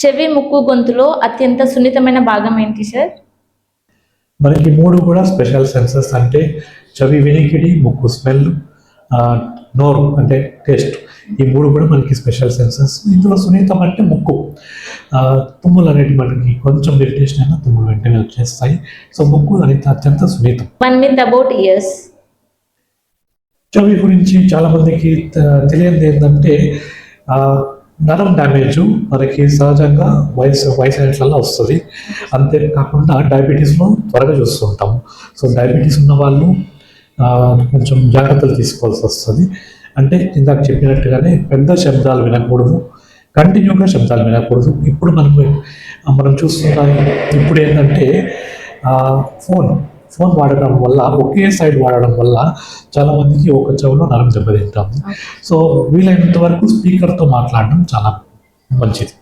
చెవి, ముక్కు, గొంతులో అత్యంత సున్నితమైన భాగం ఏంటి సార్? మనకి 3 కూడా స్పెషల్ సెన్సెస్. అంటే చెవి వినికిడి, ముక్కు స్మెల్, నోరు అంటే టేస్ట్. ఈ 3 కూడా మనకి స్పెషల్ సెన్సెస్. ఇందులో సున్నితం అంటే ముక్కు. తుమ్ములు అనేటి మనకి కొంచెం ఇరిటేషన్ అయినా తుమ్ములు వెంటనే వచ్చేస్తాయి. సో ముక్కు అనేది అత్యంత సున్నితం. One myth about ears. చెవి గురించి చాలా మందికి తెలియనిది ఏంటంటే నరం డ్యామేజ్ మనకి సహజంగా వయసు అయినట్లల్లో వస్తుంది. అంతేకాకుండా డయాబెటీస్లో త్వరగా చూస్తుంటాము. సో డయాబెటీస్ ఉన్న వాళ్ళు కొంచెం జాగ్రత్తలు తీసుకోవాల్సి వస్తుంది. అంటే ఇందాక చెప్పినట్టుగానే పెద్ద శబ్దాలు వినకూడదు, కంటిన్యూగా శబ్దాలు వినకూడదు. ఇప్పుడు మనం చూస్తున్నాం, ఇప్పుడు ఏంటంటే ఫోన్ వాడడం వల్ల, ఒకే సైడ్ వాడడం వల్ల చాలామందికి ఒక చెవిలో నరం దెబ్బతింటాము. సో వీలైనంత వరకు స్పీకర్తో మాట్లాడడం చాలా మంచిది.